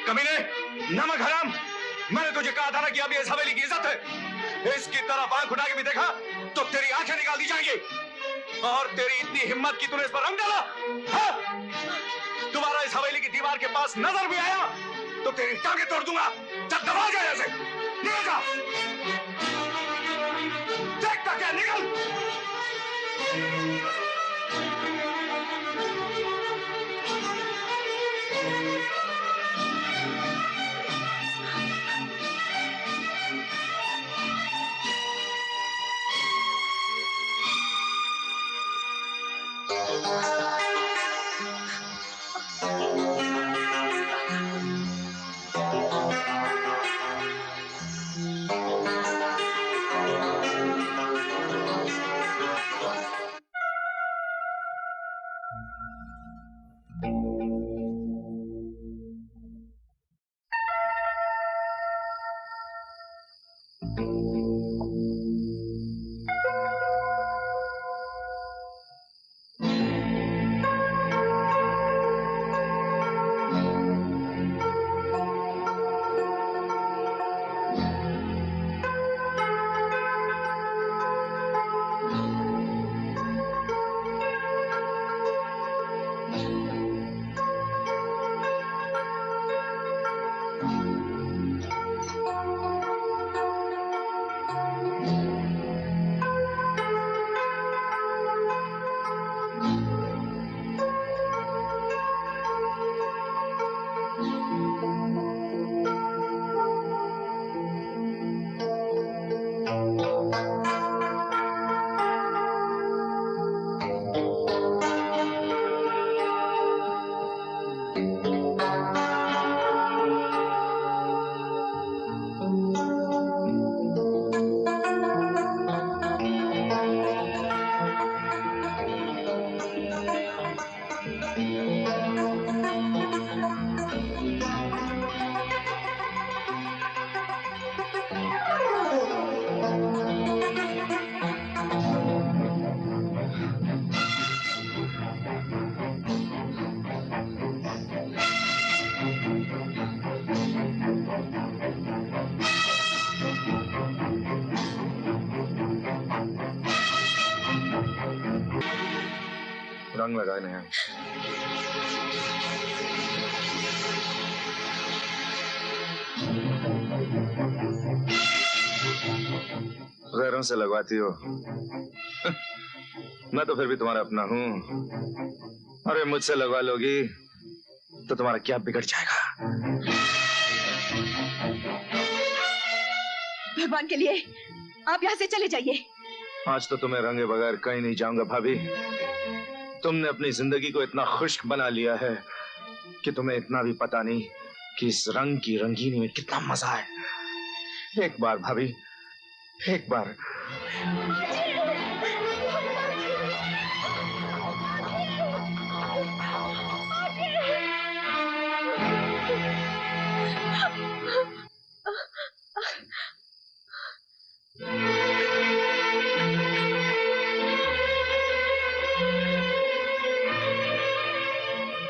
कमीने, नमक हराम, मैंने तुझे कहा था ना कि अभी इस हवेली की इज्जत है। इसकी तरफ आंख उठा के भी देखा तो तेरी आंखें निकाल दी जाएंगी। और तेरी इतनी हिम्मत की तूने इस पर रंग डाला। हाँ? तुम्हारा इस हवेली की दीवार के पास नजर भी आया तो तेरी टांगें तोड़ दूंगा। जब दबा जाए ऐसे निकल जा। देखता क्या, निकल। रंग लगाए हैं। गैरों से लगवाती हो। मैं तो फिर भी तुम्हारा अपना हूं। अरे मुझसे लगवा लोगी तो तुम्हारा क्या बिगड़ जाएगा? भगवान के लिए आप यहाँ से चले जाइए। आज तो तुम्हें रंगे बगैर कहीं नहीं जाऊंगा भाभी। तुमने अपनी जिंदगी को इतना खुश्क बना लिया है कि तुम्हें इतना भी पता नहीं कि इस रंग की रंगीनी में कितना मजा है। एक बार भाभी, एक बार।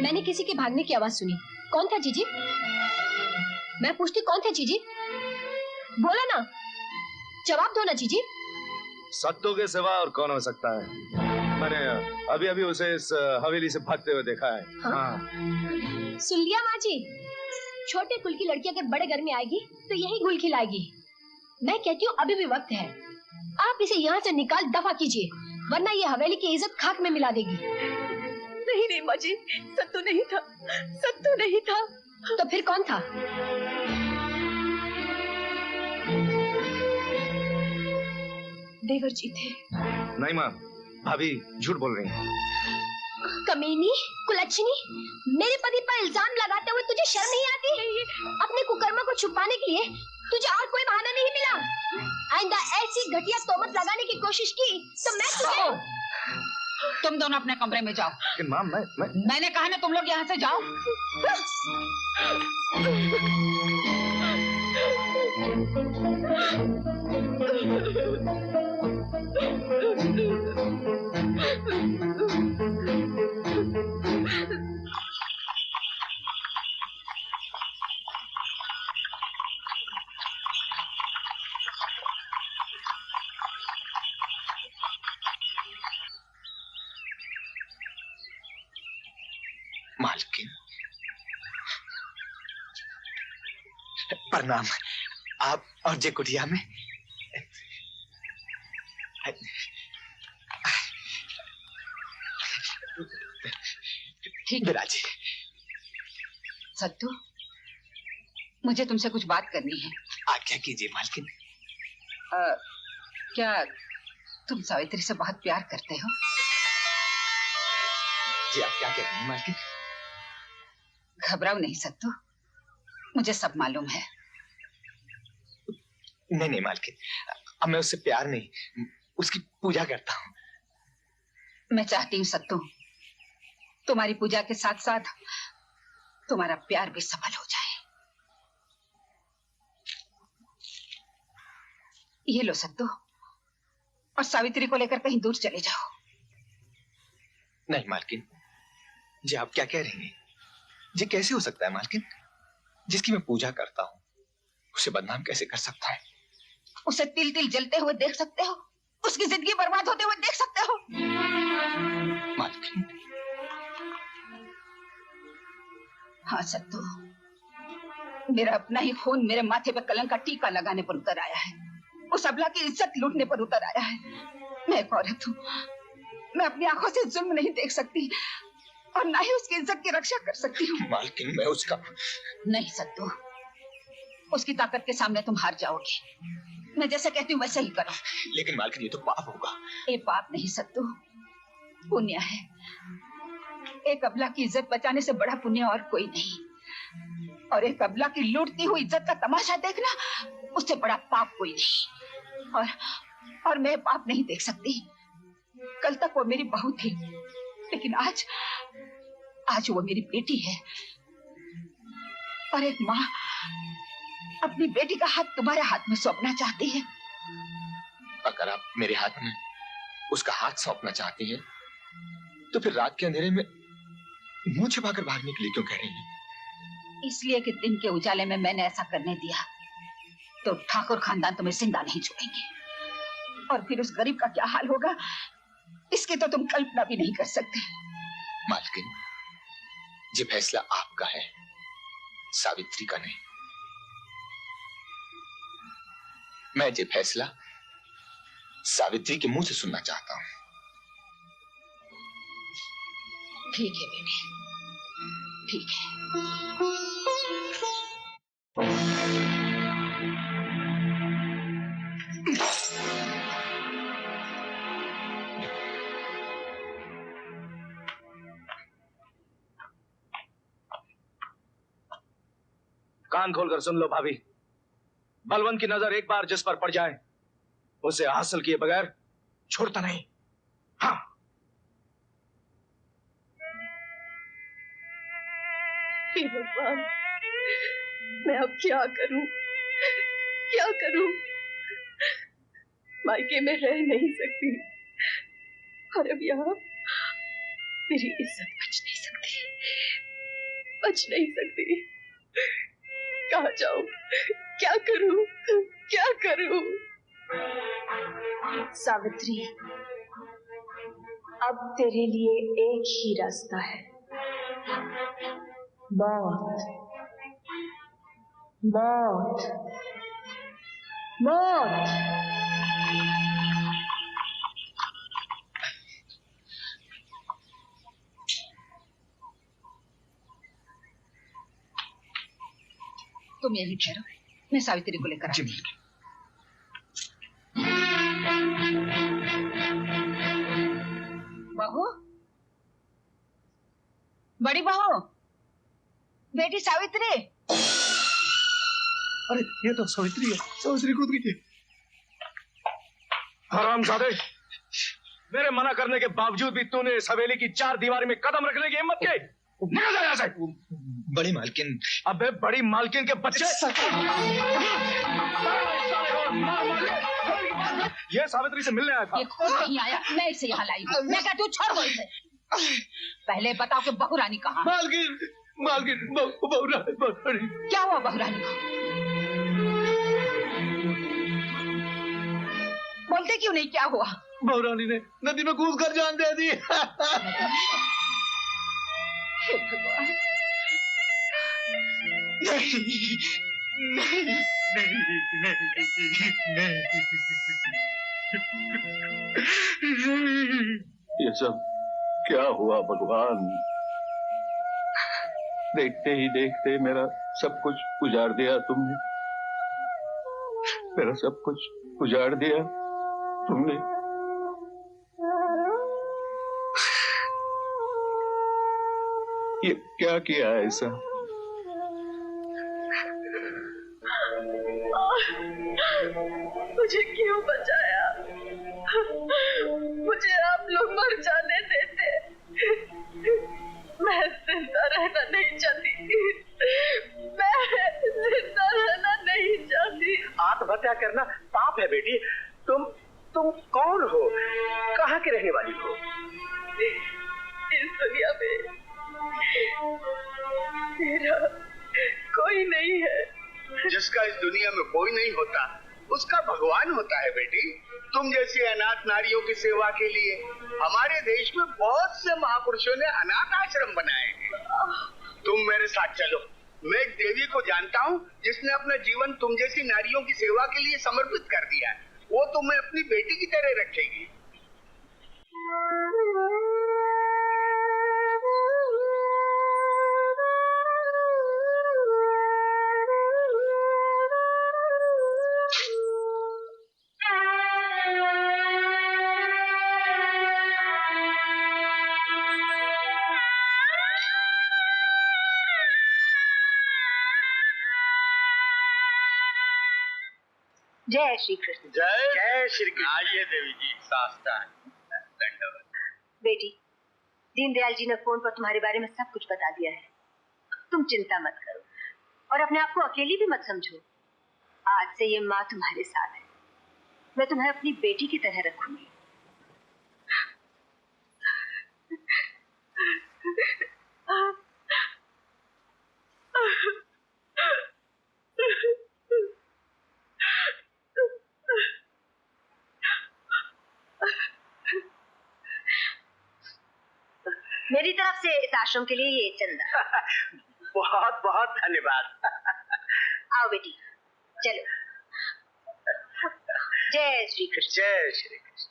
मैंने किसी के भागने की आवाज सुनी। कौन था जीजी? मैं पूछती कौन था जीजी? बोला ना, जवाब दो ना जीजी। सत्तू के सिवा और कौन हो सकता है? मैंने अभी अभी उसे इस हवेली से भागते हुए देखा है। हाँ। सुन लिया माँ जी, छोटे कुल की लड़की अगर बड़े घर में आएगी तो यही गुल खिलाएगी। मैं कहती हूँ अभी भी वक्त है, आप इसे यहाँ से निकाल दफा कीजिए, वरना ये हवेली की इज्जत खाक में मिला देगी। नहीं नहीं माँ जी, सत्तू नहीं था, सत्तू नहीं था। तो फिर कौन था? देवर जी थे। नहीं माँ, भाभी झूठ बोल रही हैं। कमीनी, कुलच्छनी, मेरे पति पर इल्जाम लगाते हुए तुझे शर्म नहीं आती? अपने कुकर्मा को छुपाने के लिए तुझे और कोई बहाना नहीं मिला? आइंदा ऐसी घटिया तोहमत लगाने की कोशिश की तो मैं तुझे... तुम दोनों अपने कमरे में जाओ। लेकिन माँ मैंने कहा ना तुम लोग यहाँ से जाओ। मालकिन, प्रणाम। आप और जे कुटिया में ठीक है विराजी। सत्तू, मुझे तुमसे कुछ बात करनी है। आज्ञा कीजिए मालकिन। क्या तुम सावित्री से बहुत प्यार करते हो? जी आप क्या कह रही हैं मालकिन? घबराओ नहीं सत्तू, मुझे सब मालूम है। नहीं नहीं मालकिन, अब मैं उससे प्यार नहीं, उसकी पूजा करता हूँ। मैं चाहती हूँ सत्तू, तुम्हारी पूजा के साथ साथ तुम्हारा प्यार भी सफल हो जाए। ये लो सत्तू, और सावित्री को लेकर कहीं दूर चले जाओ। नहीं मालकिन, जी आप क्या कह रही हैं? जी कैसे हो सकता है मालकिन? जिसकी मैं पूजा करता हूँ उसे बदनाम कैसे कर सकता है? उसे तिल तिल जलते हुए देख सकते हो, उसकी जिंदगी बर्बाद होते हुए देख सकते हो। मालकिन। हाँ सत्तू, मेरा अपना ही खून मेरे माथे पे कलंक का टीका लगाने पर उतर आया है, उस अबला की इज्जत लूटने पर उतर आया है। मैं एक औरत हूँ, मैं अपनी आंखों से जुल्म नहीं देख सकती और ना ही उसकी इज्जत की रक्षा कर सकती हूँ। मालकिन मैं उसका नहीं सत्तू, उसकी ताकत के सामने तुम हार जाओगे। मैं जैसे कहती हूँ वैसे ही करो। लेकिन मालकिन ये तो पाप होगा। ये पाप नहीं सत्तू, पुण्य है। एक अबला की इज्जत बचाने से बड़ा पुण्य और कोई नहीं, और एक अबला की लूटती हुई इज्जत का तमाशा देखना उससे बड़ा पाप कोई नहीं। और मैं पाप नहीं देख सकती। कल तक वो मेरी बहू थी, लेकिन आज वो मेरी बेटी है। और एक माँ अपनी बेटी का हाथ तुम्हारे हाथ में सौंपना चाहती है। अगर आप मेरे हाथ में उसका हाथ सौंपना चाहती हैं, तो फिर रात के अंधेरे में मुंह छिपाकर बाहर निकली क्यों कह रही हैं? इसलिए कि दिन के उजाले में मैंने ऐसा करने दिया तो ठाकुर खानदान तुम्हें जिंदा नहीं छोड़ेंगे, और फिर उस गरीब का क्या हाल होगा इसकी तो तुम कल्पना भी नहीं कर सकते। मालकिन, ये फैसला आपका है, सावित्री का नहीं। मैं ये फैसला सावित्री के मुंह से सुनना चाहता हूं। ठीक है बेटी, ठीक है। कान खोलकर सुन लो भाभी, बलवंत की नजर एक बार जिस पर पड़ जाए उसे हासिल किए बगैर छोड़ता नहीं। हाँ। हे भगवान, मैं अब क्या करूं, क्या करूं? मायके में रह नहीं सकती, और अब यहाँ मेरी इज्जत बच नहीं सकती, बच नहीं सकती। कहाँ जाऊं, क्या करूं, क्या करूं? सावित्री, अब तेरे लिए एक ही रास्ता है, मौत, मौत, मौत। तुम यहीं ठहरो, मैं सावित्री को लेकर आती हूँ। बहू, बड़ी बहू, बेटी सावित्री। अरे ये तो सावित्री है, सावित्री कूद गई। हरामजादे, मेरे मना करने के बावजूद भी तूने इस हवेली की चार दीवारी में कदम रखने की हिम्मत की? निकल जा यहाँ से। बड़ी मालकिन। अबे बड़ी मालकिन के बच्चे। ये सावित्री से मिलने आया था। ये खुद नहीं आया, मैं इसे यहाँ लाई हूँ। मैं कहती हूँ छोड़ दो इसे। पहले बताओ कि बहू रानी कहाँ? मालकिन, मालकिन, बहू रानी। क्या हुआ बहू रानी को? बोलते क्यों नहीं, क्या हुआ? बहू रानी ने नदी में कूद कर जान दे दी। हे भगवान। नहीं नहीं नहीं, ये सब क्या हुआ भगवान? देखते ही देखते मेरा सब कुछ उजाड़ दिया तुमने, मेरा सब कुछ उजाड़ दिया तुमने। ये क्या किया ऐसा? मुझे क्यों बचाया? मुझे आप लोग मर जाने देते। मैं जिंदा रहना नहीं चाहती। मैं जिंदा रहना नहीं चाहती। आत्महत्या करना पाप है बेटी। तुम कौन हो? कहाँ की रहने वाली हो? इस दुनिया में मेरा कोई नहीं है। जिसका इस दुनिया में कोई नहीं होता उसका भगवान होता है बेटी। तुम जैसी अनाथ नारियों की सेवा के लिए हमारे देश में बहुत से महापुरुषों ने अनाथ आश्रम बनाए हैं। तुम मेरे साथ चलो। मैं एक देवी को जानता हूँ जिसने अपना जीवन तुम जैसी नारियों की सेवा के लिए समर्पित कर दिया है। वो तुम्हें अपनी बेटी की तरह रखेगी। जय श्री कृष्ण। जय श्री कृष्ण। आइए देवी जी, साष्टांग दंडवत। बेटी, दीनदयाल जी ने फोन पर तुम्हारे बारे में सब कुछ बता दिया है। तुम चिंता मत करो और अपने आप को अकेली भी मत समझो। आज से ये माँ तुम्हारे साथ है। मैं तुम्हें अपनी बेटी की तरह रखूंगी। मेरी तरफ से इस आश्रम के लिए ये चंदा। बहुत बहुत धन्यवाद। आओ बेटी, चलो। जय श्री कृष्ण। जय श्री कृष्ण।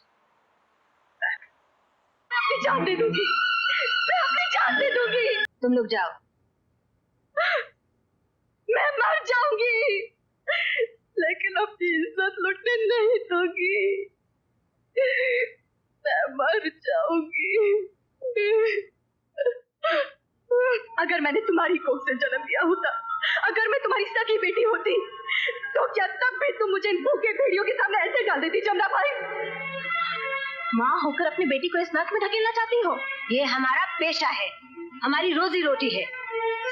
अपनी जान दे दूंगी। मैं अपनी जान दे दूंगी। तुम लोग जाओ। मैं मर जाऊंगी लेकिन अपनी इज्जत लुटने नहीं दूंगी। मैं मर जाऊंगी। अगर मैंने तुम्हारी कोख से जन्म लिया होता, अगर मैं तुम्हारी सगी बेटी होती, तो क्या तब भी तुम मुझे इन भूखे भेड़ियों के सामने ऐसे डाल देती जमुना भाई? माँ होकर अपनी बेटी को इस नाक में ढकेलना चाहती हो? ये हमारा पेशा है, हमारी रोजी रोटी है।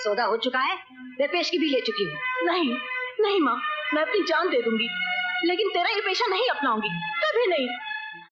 सौदा हो चुका है, मैं पेशगी भी ले चुकी हूँ। नहीं नहीं माँ, मैं अपनी जान दे दूंगी लेकिन तेरा ये पेशा नहीं अपनाऊंगी, कभी नहीं।